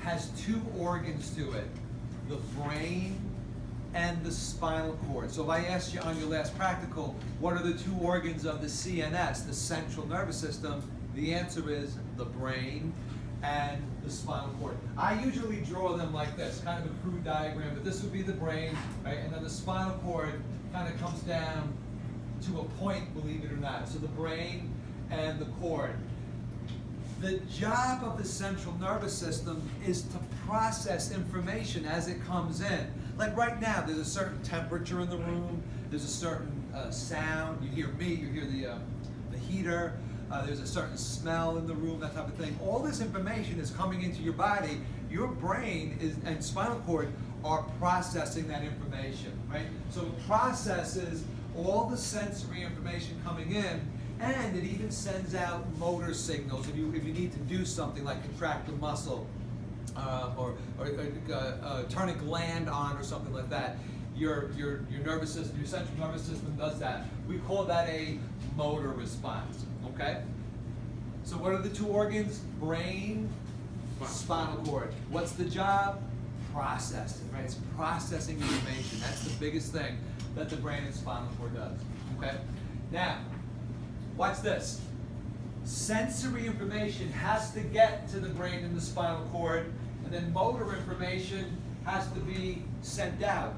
has two organs to it, the brain and the spinal cord. So if I asked you on your last practical, what are the two organs of the CNS, the central nervous system, the answer is the brain and the spinal cord. I usually draw them like this, kind of a crude diagram, but this would be the brain, right? And then the spinal cord kind of comes down to a point, believe it or not. So the brain and the cord. The job of the central nervous system is to process information as it comes in. Like right now, there's a certain temperature in the room, there's a certain sound, you hear me, you hear the heater, there's a certain smell in the room, that type of thing. All this information is coming into your body. Your brain and spinal cord are processing that information, right? So it processes all the sensory information coming in, and it even sends out motor signals if you need to do something like contract a muscle or turn a gland on or something like that. Your nervous system, your central nervous system does that. We call that a motor response, okay? So what are the two organs? Brain, spinal cord. What's the job? Processing, right? It's processing information. That's the biggest thing that the brain and spinal cord does, okay? Now, watch this. Sensory information has to get to the brain and the spinal cord, and then motor information has to be sent out.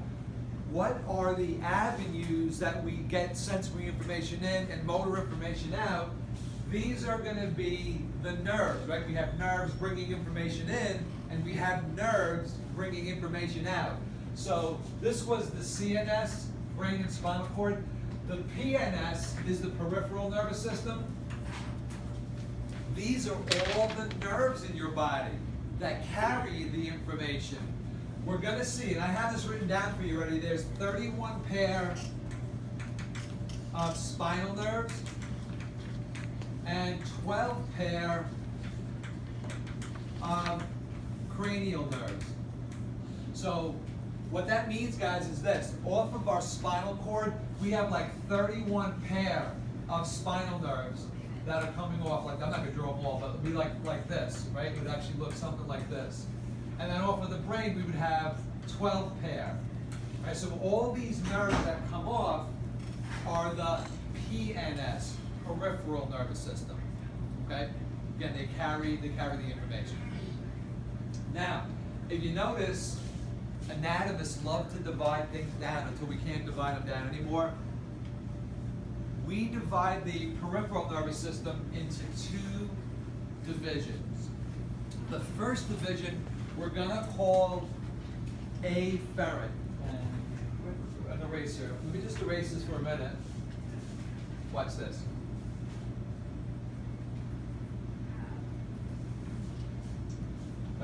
What are the avenues that we get sensory information in and motor information out? These are going to be the nerves, right? We have nerves bringing information in, and we have nerves bringing information out. So this was the CNS, brain and spinal cord. The PNS is the peripheral nervous system. These are all the nerves in your body that carry the information. We're going to see, and I have this written down for you already, there's 31 pair of spinal nerves and 12 pair of cranial nerves. So what that means, guys, is this. Off of our spinal cord, we have like 31 pair of spinal nerves that are coming off. Like, I'm not going to draw them all, but it would be like this, right? It would actually look something like this. And then off of the brain, we would have 12 pair. Right? So all these nerves that come off are the PNS, peripheral nervous system. Okay? Again, they carry the information. Now, if you notice, anatomists love to divide things down until we can't divide them down anymore. We divide the peripheral nervous system into two divisions. The first division we're going to call efferent. An eraser. Let me just erase this for a minute. Watch this.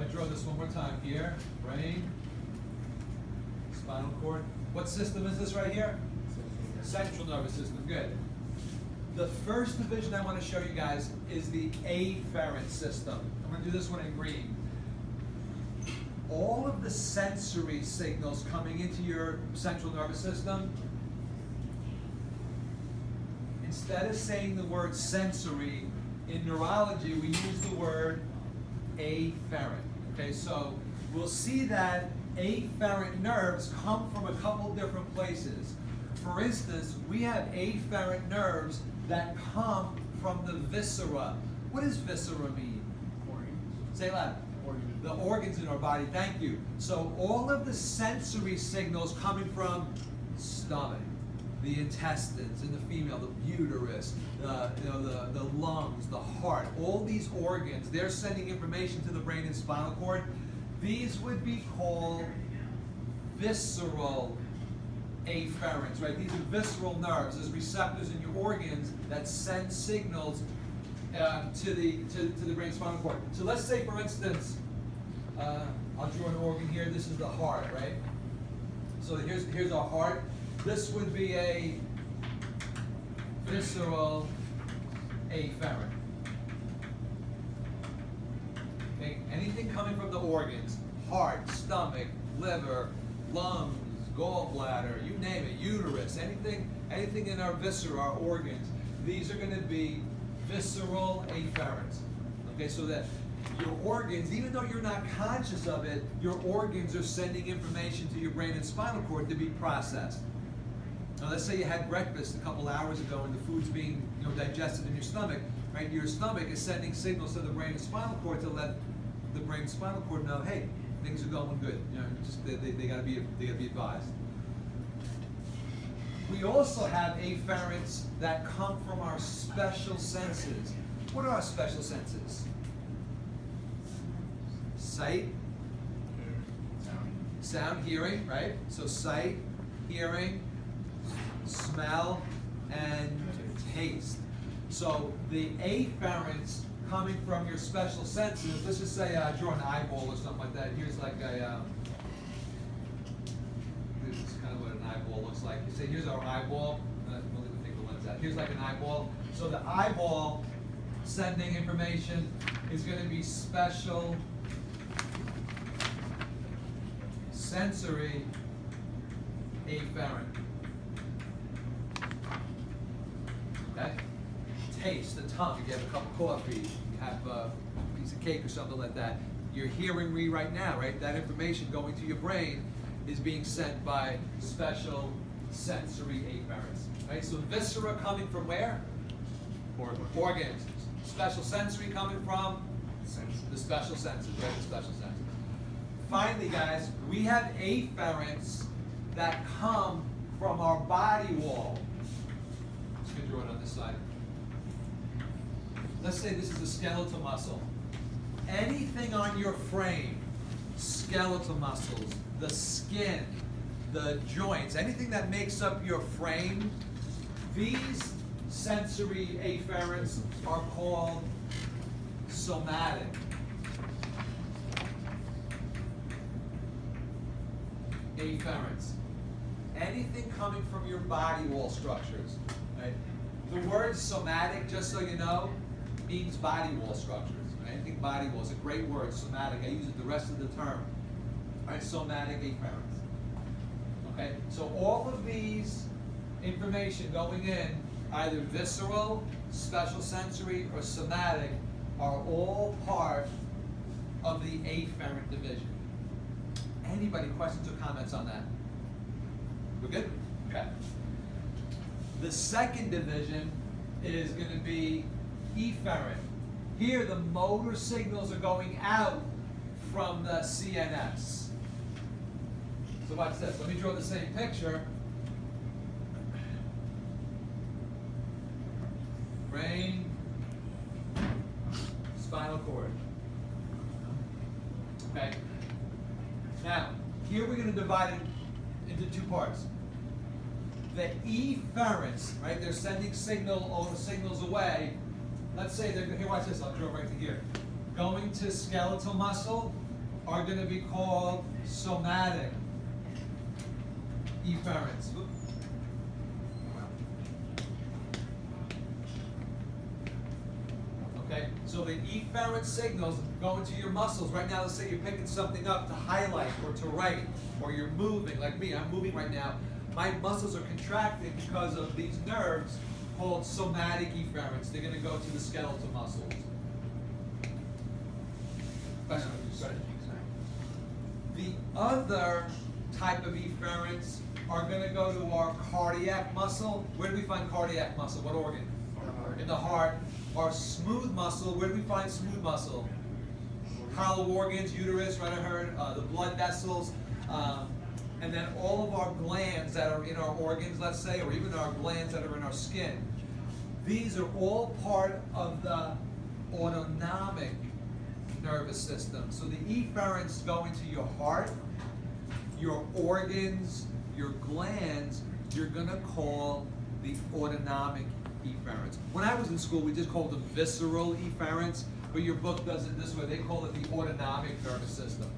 I draw this one more time here. Brain, spinal cord. What system is this right here? Central nervous system. Good. The first division I want to show you guys is the efferent system. I'm going to do this one in green. All of the sensory signals coming into your central nervous system, instead of saying the word sensory, in neurology we use the word efferent. Okay, so we'll see that efferent nerves come from a couple different places. For instance, we have efferent nerves that come from the viscera. What does viscera mean? Organs. Say loud. Organs. The organs in our body, thank you. So all of the sensory signals coming from stomach, the intestines in the female, the uterus, the lungs, the heart, all these organs, they're sending information to the brain and spinal cord. These would be called visceral efferents, right? These are visceral nerves. There's receptors in your organs that send signals to the brain and spinal cord. So let's say, for instance, I'll draw an organ here. This is the heart, right? So here's our heart. This would be a visceral efferent. Okay? Anything coming from the organs, heart, stomach, liver, lungs, gallbladder, you name it, uterus, anything in our viscera, our organs, these are going to be visceral efferents. Okay, so that your organs, even though you're not conscious of it, your organs are sending information to your brain and spinal cord to be processed. Now, let's say you had breakfast a couple hours ago and the food's being digested in your stomach, right? Your stomach is sending signals to the brain and spinal cord to let the brain and spinal cord know, hey, things are going good. Just they gotta be advised. We also have afferents that come from our special senses. What are our special senses? Sight, sound, hearing, right? So sight, hearing, smell, and taste. So the afferents coming from your special senses, let's just say draw an eyeball or something like that. Here's like a, this is kind of what an eyeball looks like. You say, here's our eyeball. We'll take the lens out. Here's like an eyeball. So the eyeball sending information is going to be special sensory afferent. Okay? Taste, the tongue. If you have a cup of coffee, you have a piece of cake or something like that, you're hearing me right now, right? That information going to your brain is being sent by special sensory afferents. Right? So viscera coming from where? Organs. Special sensory coming from? The special senses, right? The special senses. Finally, guys, we have afferents that come from our body wall. Just going to draw it on this side. Let's say this is a skeletal muscle. Anything on your frame, skeletal muscles, the skin, the joints, anything that makes up your frame, these sensory afferents are called somatic. Afferents. Anything coming from your body wall structures. Right? The word somatic, just so you know, means body wall structures. Right? Anything body wall is a great word, somatic. I use it the rest of the term. Right? Somatic afferents. Okay? So all of these information going in, either visceral, special sensory, or somatic, are all part of the afferent division. Anybody, questions or comments on that? We're good? Okay. The second division is going to be efferent. Here the motor signals are going out from the CNS. So watch this. Let me draw the same picture. Brain, spinal cord. Okay. Now, here we're going to divide it into two parts. The efferents, right? They're sending signals away. Let's say they're here. Watch this. I'll draw right to here. Going to skeletal muscle are going to be called somatic efferents. Okay, so the efferent signals going to your muscles. Right now, let's say you're picking something up to highlight or to write, or you're moving, like me, I'm moving right now. My muscles are contracting because of these nerves called somatic efferents. They're going to go to the skeletal muscles. The other type of efferents are going to go to our cardiac muscle. Where do we find cardiac muscle? What organ? In the heart. Our smooth muscle, where do we find smooth muscle? Hollow organs, uterus, right, I heard, the blood vessels, and then all of our glands that are in our organs, let's say, or even our glands that are in our skin. These are all part of the autonomic nervous system. So the efferents go into your heart, your organs, your glands, you're going to call the autonomic efferents. When I was in school, we just called them visceral efferents, but your book does it this way. They call it the autonomic nervous system.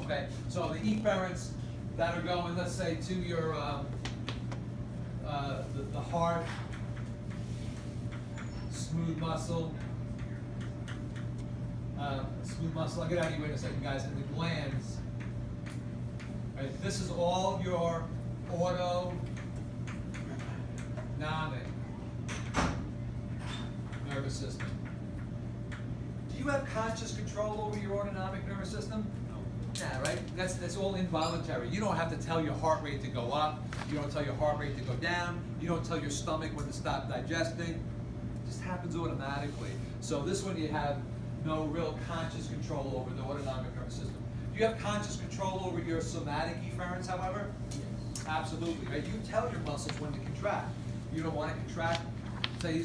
Okay, so the efferents that are going, let's say, to your the heart, smooth muscle. I'll get out of your way in a second, guys. And the glands. Right, this is all your autonomic nervous system. you have conscious control over your autonomic nervous system? Yeah, right? That's all involuntary. You don't have to tell your heart rate to go up. You don't tell your heart rate to go down. You don't tell your stomach when to stop digesting. It just happens automatically. So this one you have no real conscious control over the autonomic nervous system. Do you have conscious control over your somatic efferents, however? Yes. Absolutely, right? You tell your muscles when to contract. You don't want to contract. I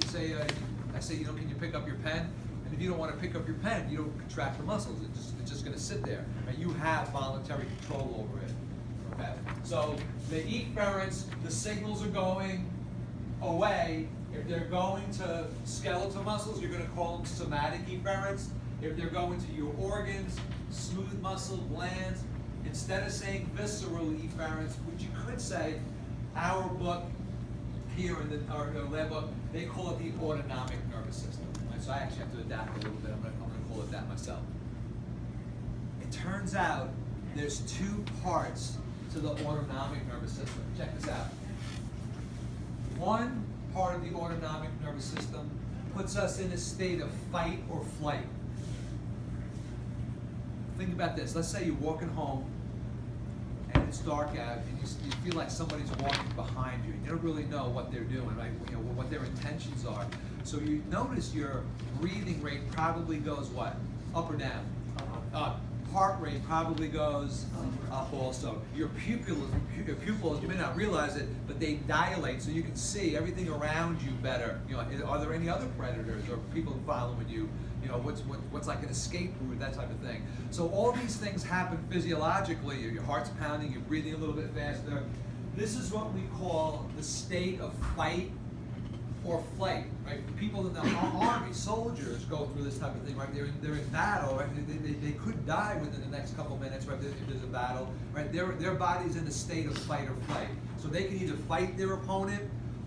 say, can you pick up your pen? And if you don't want to pick up your pen, you don't contract the muscles. It's just going to sit there. Right? You have voluntary control over it. Okay. So the efferents, the signals are going away. If they're going to skeletal muscles, you're going to call them somatic efferents. If they're going to your organs, smooth muscle, glands, instead of saying visceral efferents, which you could say, our book here in our lab book, they call it the autonomic nervous system. Right? So I actually have to adapt a little bit. I'm going to call it that myself. It turns out there's two parts to the autonomic nervous system. Check this out. One part of the autonomic nervous system puts us in a state of fight or flight. Think about this. Let's say you're walking home and it's dark out and you feel like somebody's walking behind you. You don't really know what they're doing, right? You know, what their intentions are. So you notice your breathing rate probably goes what? Up or down? Up. Heart rate probably goes up also. Your pupils, you may not realize it, but they dilate so you can see everything around you better. You know, are there any other predators or people following you? You know, what's like an escape route, that type of thing. So all these things happen physiologically. Your heart's pounding, you're breathing a little bit faster. This is what we call the state of fight or flight, right? People in the army, soldiers go through this type of thing, right? They're in battle, right? They could die within the next couple minutes, right? If there's a battle, right? Their body's in a state of fight or flight. So they can either fight their opponent,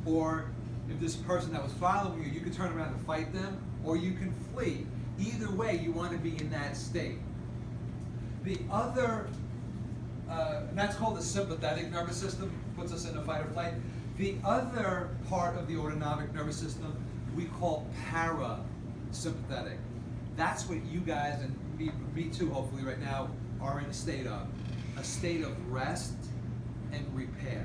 or if this person that was following you, you can turn around and fight them, or you can flee. Either way, you want to be in that state. The other, and that's called the sympathetic nervous system, puts us in a fight or flight. The other part of the autonomic nervous system we call parasympathetic. That's what you guys, and me too hopefully right now, are in a state of rest and repair.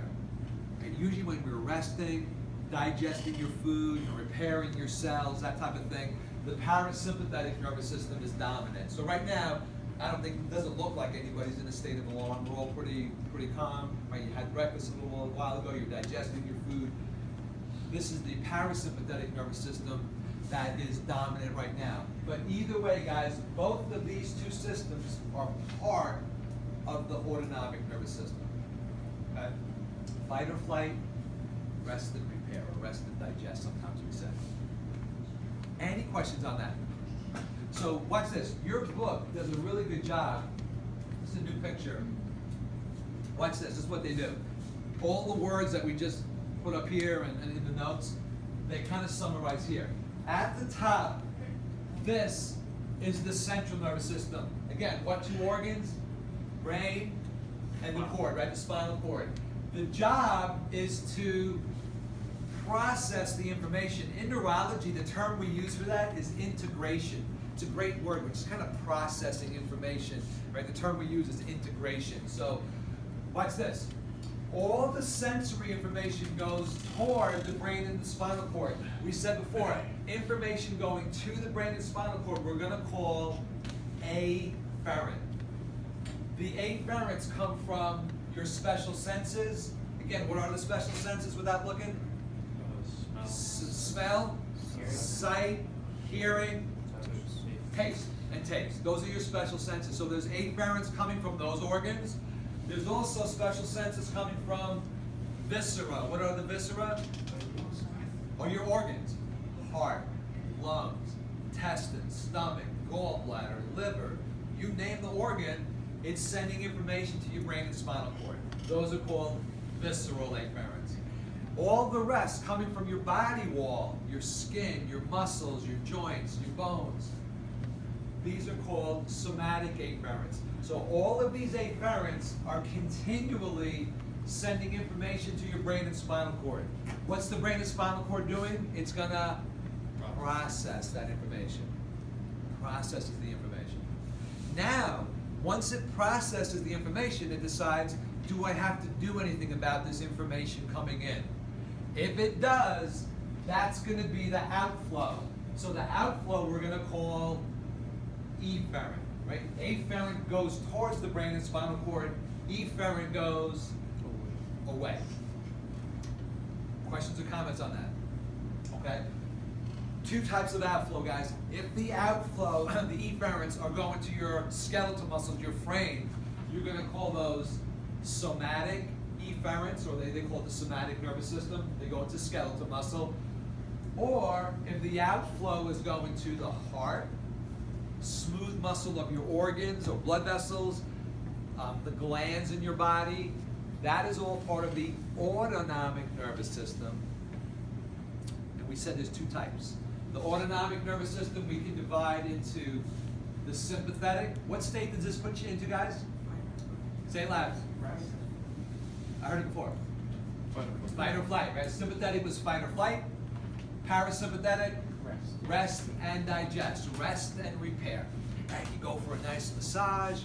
And usually when we're resting, digesting your food, repairing your cells, that type of thing, the parasympathetic nervous system is dominant. So right now, it doesn't look like anybody's in a state of alarm. We're all pretty calm. Right? You had breakfast a little while ago, you're digesting your food. This is the parasympathetic nervous system that is dominant right now. But either way, guys, both of these two systems are part of the autonomic nervous system. Okay? Fight or flight, rest and repair, or rest and digest, sometimes we say. Any questions on that? So watch this. Your book does a really good job. This is a new picture. Watch this. This is what they do. All the words that we just put up here and in the notes, they kind of summarize here. At the top, this is the central nervous system. Again, what two organs? Brain and the cord, right? The spinal cord. The job is to process the information. In neurology, the term we use for that is integration. It's a great word, which is kind of processing information, right? The term we use is integration. So, watch this. All the sensory information goes toward the brain and the spinal cord. We said before, information going to the brain and spinal cord, we're going to call efferent. The efferents come from your special senses. Again, what are the special senses without looking? Smell, sight, hearing, taste, and taste. Those are your special senses. So there's efferents coming from those organs. There's also special senses coming from viscera. What are the viscera? Or your organs. Heart, lungs, intestines, stomach, gallbladder, liver. You name the organ, it's sending information to your brain and spinal cord. Those are called visceral efferents. All the rest coming from your body wall, your skin, your muscles, your joints, your bones. These are called somatic efferents. So all of these efferents are continually sending information to your brain and spinal cord. What's the brain and spinal cord doing? It's going to process that information. processes the information. Now, once it processes the information, it decides, do I have to do anything about this information coming in? If it does, that's going to be the outflow. So the outflow we're going to call efferent, right? Afferent goes towards the brain and spinal cord. Efferent goes away. Questions or comments on that? Okay? Two types of outflow, guys. If the outflow, the efferents are going to your skeletal muscles, your frame, you're going to call those somatic efferents, or they call it the somatic nervous system. They go into skeletal muscle. Or if the outflow is going to the heart, smooth muscle of your organs or blood vessels, the glands in your body, that is all part of the autonomic nervous system. And we said there's two types. The autonomic nervous system we can divide into the sympathetic. What state does this put you into, guys? Say it loud. I heard it before. Fight or flight, right? Sympathetic was fight or flight. Parasympathetic, rest and digest. Rest and repair. Right? You go for a nice massage.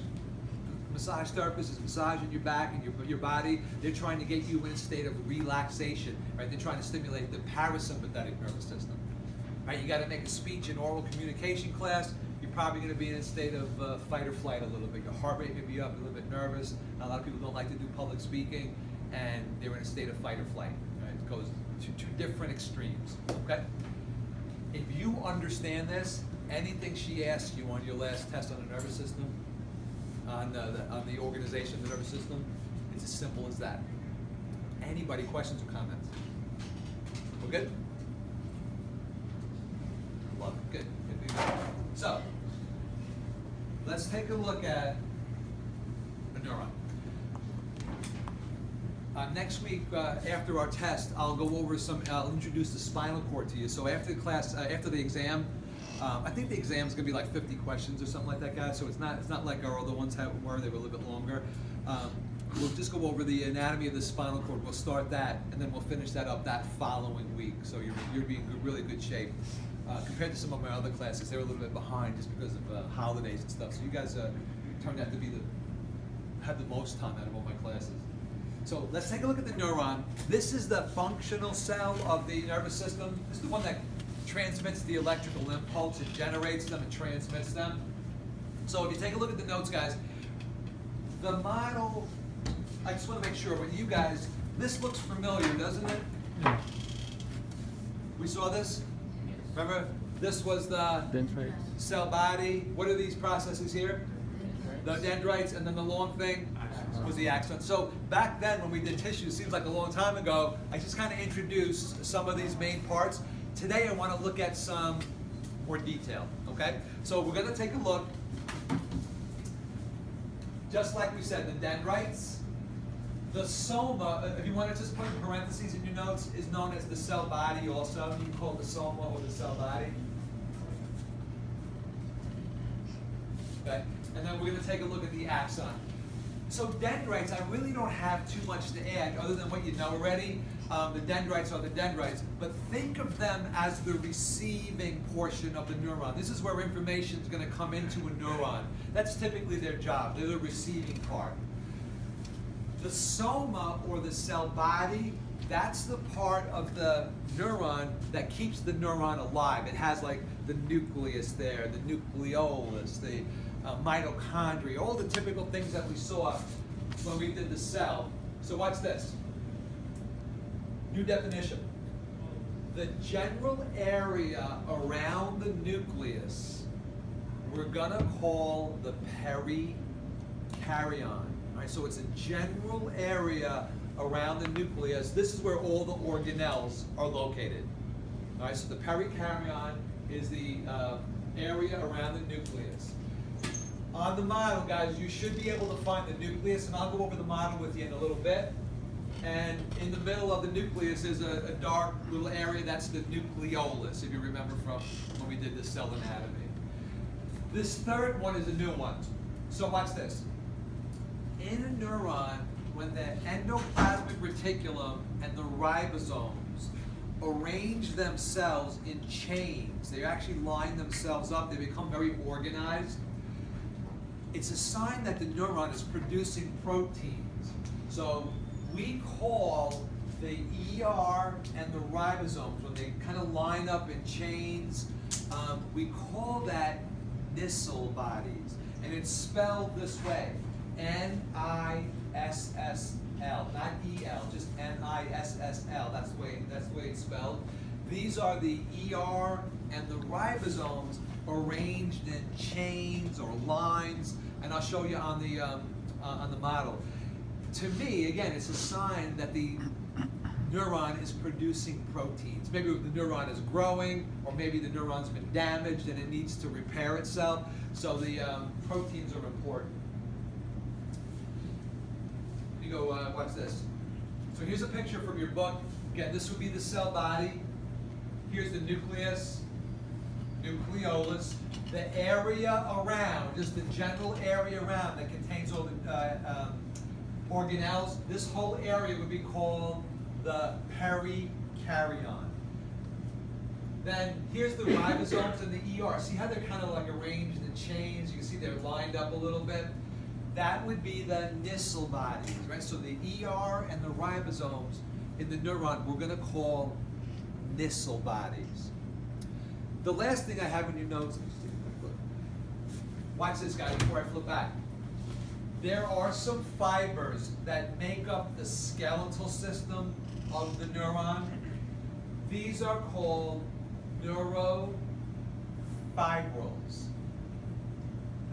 Massage therapist is massaging your back and your body. They're trying to get you in a state of relaxation. Right? They're trying to stimulate the parasympathetic nervous system. Right? You got to make a speech in oral communication class. You're probably going to be in a state of fight or flight a little bit. Your heart rate may be up, a little bit nervous. A lot of people don't like to do public speaking, and they're in a state of fight or flight. Right? It goes to two different extremes. Okay? If you understand this, anything she asks you on your last test on the nervous system, on the organization of the nervous system, it's as simple as that. Anybody, questions or comments? We're good? Love it. Good. Good. So, let's take a look at a neuron. Next week, after our test, I'll go over I'll introduce the spinal cord to you. So after the class, after the exam, I think the exam's gonna be like 50 questions or something like that, guys. So it's not like our other ones were. They were a little bit longer. We'll just go over the anatomy of the spinal cord. We'll start that, and then we'll finish that up that following week. So you're being in really good shape. Compared to some of my other classes, they're a little bit behind just because of holidays and stuff. So you guys turned out to be had the most time out of all my classes. So let's take a look at the neuron. This is the functional cell of the nervous system. This is the one that transmits the electrical impulse. It generates them, it transmits them. So if you take a look at the notes, guys, the model, I just want to make sure with you guys, this looks familiar, doesn't it? Yeah. We saw this? Remember, this was the Dendrites. cell body. What are these processes here? The dendrites, and then the long thing was the axon. So back then when we did tissue, seems like a long time ago, I just kind of introduced some of these main parts. Today I want to look at some more detail, okay? So we're going to take a look, just like we said, the dendrites. The soma, if you want to just put in parentheses in your notes, is known as the cell body also. You can call it the soma or the cell body. Okay, and then we're going to take a look at the axon. So dendrites, I really don't have too much to add other than what you know already. The dendrites are the dendrites, but think of them as the receiving portion of the neuron. This is where information is going to come into a neuron. That's typically their job. They're the receiving part. The soma, or the cell body, that's the part of the neuron that keeps the neuron alive. It has like the nucleus there, the nucleolus, the mitochondria, all the typical things that we saw when we did the cell. So watch this. New definition. The general area around the nucleus, we're gonna call the perikaryon. All right, so it's a general area around the nucleus. This is where all the organelles are located. All right, so the perikaryon is the area around the nucleus. On the model, guys, you should be able to find the nucleus, and I'll go over the model with you in a little bit. And in the middle of the nucleus is a dark little area. That's the nucleolus, if you remember from when we did the cell anatomy. This third one is a new one. So watch this. In a neuron, when the endoplasmic reticulum and the ribosomes arrange themselves in chains. They actually line themselves up. They become very organized. It's a sign that the neuron is producing proteins. So we call the ER and the ribosomes, when they kind of line up in chains, we call that Nissl bodies. And it's spelled this way, N-I-S-S-L, not E-L, just N-I-S-S-L. That's the way it's spelled. These are the ER and the ribosomes arranged in chains or lines, and I'll show you on the model. To me, again, it's a sign that the neuron is producing proteins. Maybe the neuron is growing, or maybe the neuron's been damaged and it needs to repair itself. So the proteins are important. You go, watch this. So here's a picture from your book. Again, this would be the cell body. Here's the nucleus, nucleolus. The area around, just the general area around that contains all the organelles, this whole area would be called the perikaryon. Then here's the ribosomes and the ER. See how they're kind of like arranged in chains? You can see they're lined up a little bit. That would be the Nissl bodies, right? So the ER and the ribosomes in the neuron, we're going to call Nissl bodies. The last thing I have in your notes, watch this, guys, before I flip back. There are some fibers that make up the skeletal system of the neuron. These are called neurofibrils.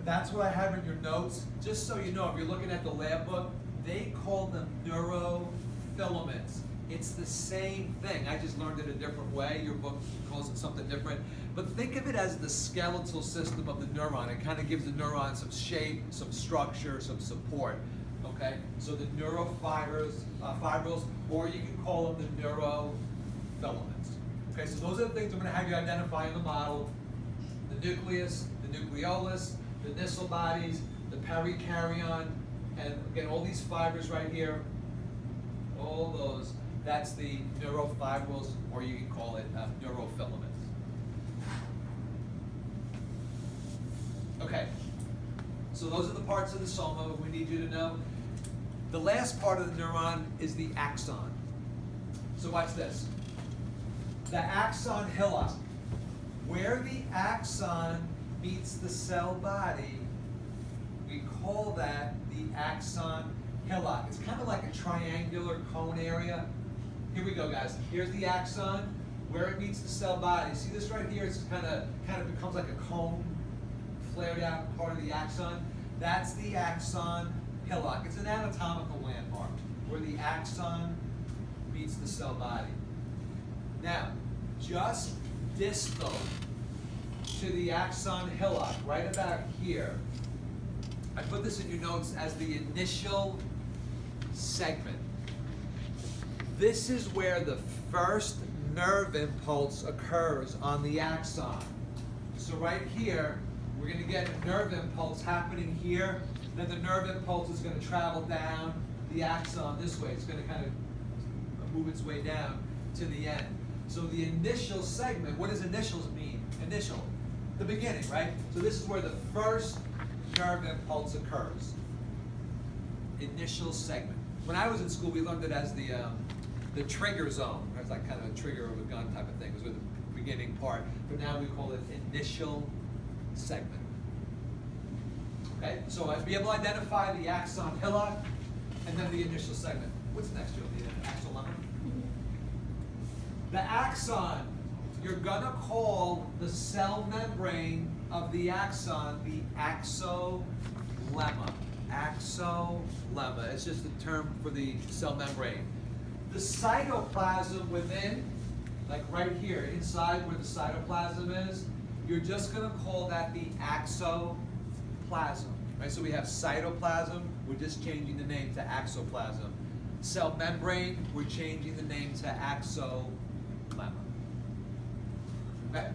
That's what I have in your notes. Just so you know, if you're looking at the lab book, they call them neurofilaments. It's the same thing. I just learned it a different way. Your book calls it something different. But think of it as the skeletal system of the neuron. It kind of gives the neuron some shape, some structure, some support. Okay? So the neurofibrils, or you can call them the neurofilaments. Okay, so those are the things I'm going to have you identify in the model. The nucleus, the nucleolus, the Nissl bodies, the perikaryon, and again, all these fibers right here, all those, that's the neurofibrils, or you can call it neurofilaments. Okay, so those are the parts of the soma we need you to know. The last part of the neuron is the axon. So watch this. The axon hillock. Where the axon meets the cell body, we call that the axon hillock. It's kind of like a triangular cone area. Here we go, guys. Here's the axon, where it meets the cell body. See this right here? It's kind of becomes like a cone, flared out part of the axon. That's the axon hillock. It's an anatomical landmark where the axon meets the cell body. Now, just distal to the axon hillock, right about here, I put this in your notes as the initial segment. This is where the first nerve impulse occurs on the axon. So right here, we're going to get a nerve impulse happening here. Then the nerve impulse is going to travel down the axon this way. It's going to kind of move its way down to the end. So the initial segment, what does initials mean? Initial, the beginning, right? So this is where the first nerve impulse occurs. Initial segment. When I was in school, we learned it as the trigger zone. It's like kind of a trigger of a gun type of thing. It was with the beginning part. But now we call it initial segment. Okay, so I'd be able to identify the axon hillock and then the initial segment. What's next, Joe? The axon lemma? The axon, you're gonna call the cell membrane of the axon the axolemma. Axolemma. It's just a term for the cell membrane. The cytoplasm within, like right here, inside where the cytoplasm is, you're just going to call that the axoplasm. Right? So we have cytoplasm, we're just changing the name to axoplasm. Cell membrane, we're changing the name to axolemma. Okay?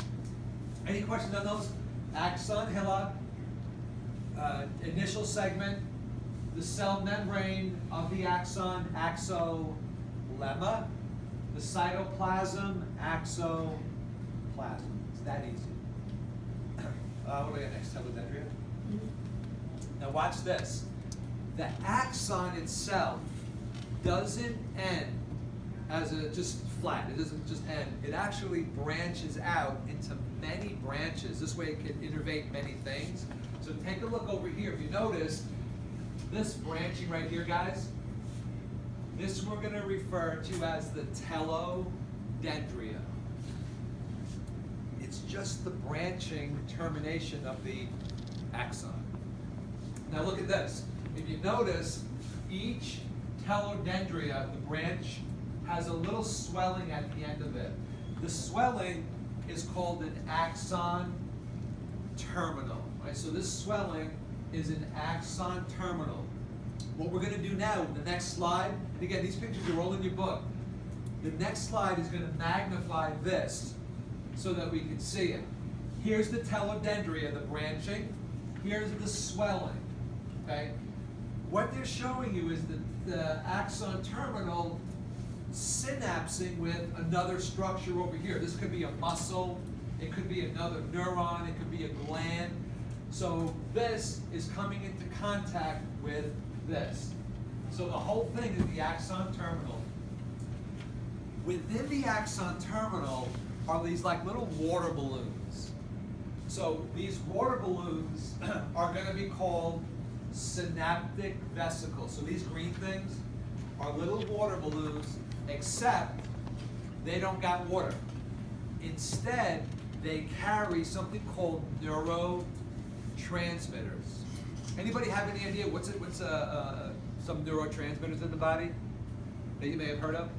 Any questions on those? Axon, hillock, initial segment, the cell membrane of the axon, axolemma, The cytoplasm, axoplasm. It's that easy. What do we got next? Telodendria. Now watch this. The axon itself doesn't end as a just flat. It doesn't just end. It actually branches out into many branches. This way it can innervate many things. So take a look over here. If you notice, this branching right here, guys, this we're going to refer to as the telodendria. It's just the branching termination of the axon. Now look at this. If you notice, each telodendria, the branch, has a little swelling at the end of it. The swelling is called an axon terminal. Right? So this swelling is an axon terminal. What we're going to do now, the next slide, and again, these pictures are all in your book. The next slide is going to magnify this so that we can see it. Here's the telodendria, the branching. Here's the swelling. Okay? What they're showing you is the axon terminal synapsing with another structure over here. This could be a muscle, it could be another neuron, it could be a gland. So this is coming into contact with this. So the whole thing is the axon terminal. Within the axon terminal are these like little water balloons. So these water balloons are going to be called synaptic vesicles. So these green things are little water balloons, except they don't got water. Instead, they carry something called neurotransmitters. Anybody have any idea what's some neurotransmitters in the body that you may have heard of?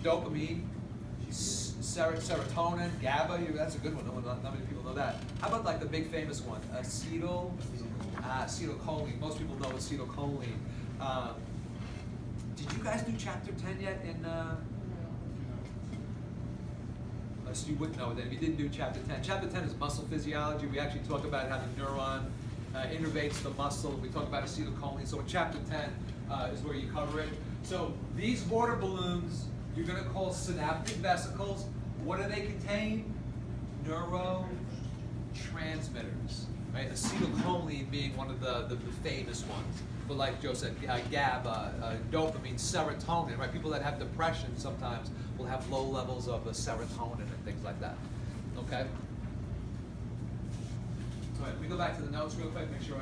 Dopamine, serotonin, GABA. That's a good one. Not many people know that. How about like the big famous one, acetylcholine. Most people know acetylcholine. Did you guys do chapter 10 yet in? So you wouldn't know that if you didn't do chapter 10. Chapter 10 is muscle physiology. We actually talk about how the neuron innervates the muscle. We talk about acetylcholine. So in chapter 10 is where you cover it. So these water balloons, you're going to call synaptic vesicles. What do they contain? Neurotransmitters. Right? Acetylcholine being one of the famous ones. But like Joe said, GABA, dopamine, serotonin, right? People that have depression sometimes will have low levels of serotonin and things like that. Okay? All right, let me go back to the notes real quick, make sure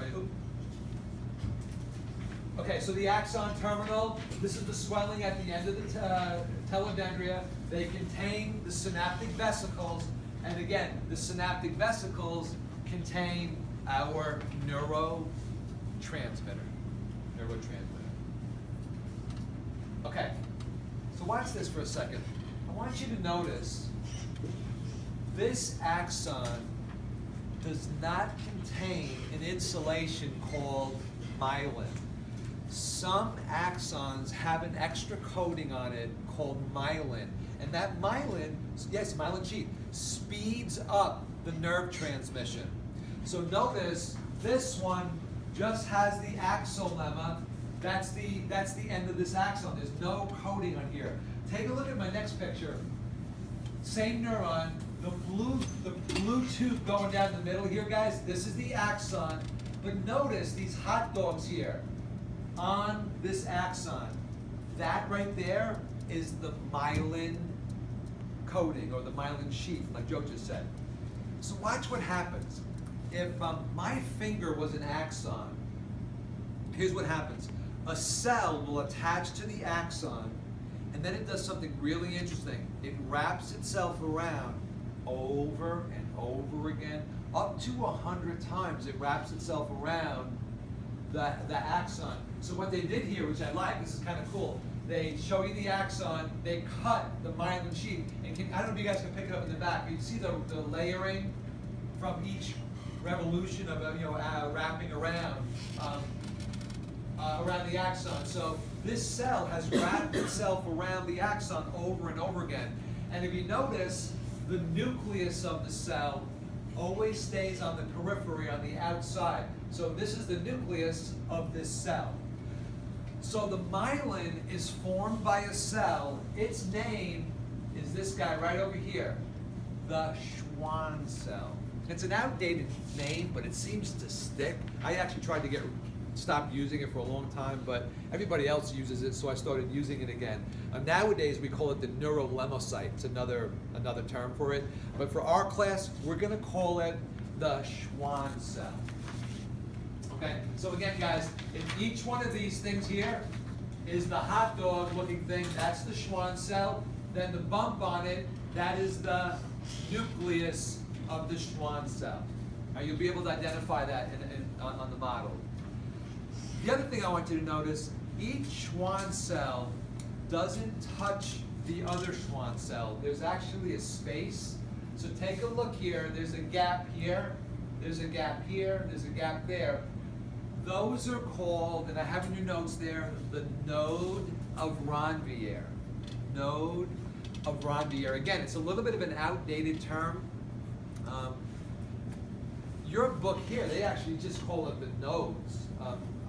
Okay, so the axon terminal, this is the swelling at the end of the telodendria. They contain the synaptic vesicles, and again, the synaptic vesicles contain our neurotransmitter. Okay, so watch this for a second. I want you to notice this axon does not contain an insulation called myelin. Some axons have an extra coating on it called myelin, and that myelin, yes, myelin sheath, speeds up the nerve transmission. So notice this one just has the axolemma. That's the end of this axon. There's no coating on here. Take a look at my next picture. Same neuron, the blue tube going down the middle here, guys. This is the axon. But notice these hot dogs here on this axon. That right there is the myelin coating or the myelin sheath, like Joe just said. So watch what happens. If my finger was an axon, here's what happens. A cell will attach to the axon, and then it does something really interesting. It wraps itself around over and over again. Up to 100 times it wraps itself around the axon. So what they did here, which I like, this is kind of cool, they show you the axon, they cut the myelin sheath, and I don't know if you guys can pick it up in the back, but you see the layering from each revolution of wrapping around the axon. So this cell has wrapped itself around the axon over and over again. And if you notice, the nucleus of the cell always stays on the periphery, on the outside. So this is the nucleus of this cell. So the myelin is formed by a cell. Its name is this guy right over here, the Schwann cell. It's an outdated name, but it seems to stick. I actually tried to stop using it for a long time, but everybody else uses it, so I started using it again. Nowadays, we call it the neurolemmocyte. It's another term for it. But for our class, we're going to call it the Schwann cell. Okay, so again, guys, if each one of these things here is the hot dog looking thing, that's the Schwann cell. Then the bump on it, that is the nucleus of the Schwann cell. Now, you'll be able to identify that on the model. The other thing I want you to notice, each Schwann cell doesn't touch the other Schwann cell. There's actually a space. So take a look here. There's a gap here. There's a gap here. There's a gap there. Those are called, and I have in your notes there, the node of Ranvier. Node of Ranvier. Again, it's a little bit of an outdated term. Your book here, they actually just call it the nodes.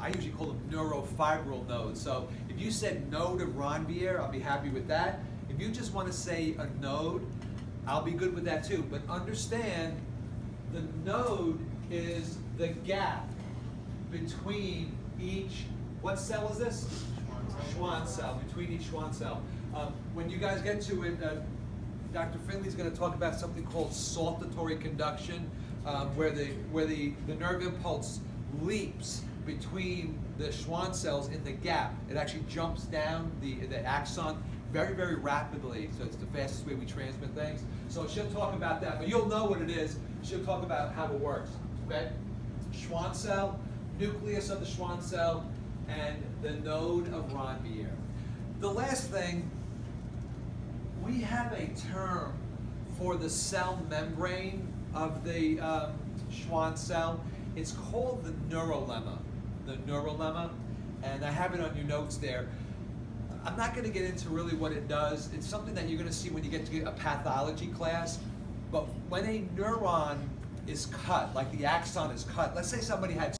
I usually call them neurofibril nodes. So if you said node of Ranvier, I'll be happy with that. If you just want to say a node, I'll be good with that too. But understand, the node is the gap between each, what cell is this? Schwann cell, between each Schwann cell. When you guys get to it, Dr. Finley's going to talk about something called saltatory conduction, where the nerve impulse leaps between the Schwann cells in the gap. It actually jumps down the axon very, very rapidly. So it's the fastest way we transmit things. So she'll talk about that, but you'll know what it is. She'll talk about how it works. Okay? Schwann cell, nucleus of the Schwann cell, and the node of Ranvier. The last thing, we have a term for the cell membrane of the Schwann cell. It's called the neurolemma. The neurolemma, and I have it on your notes there. I'm not going to get into really what it does. It's something that you're going to see when you get to a pathology class. But when a neuron is cut, like the axon is cut, let's say somebody had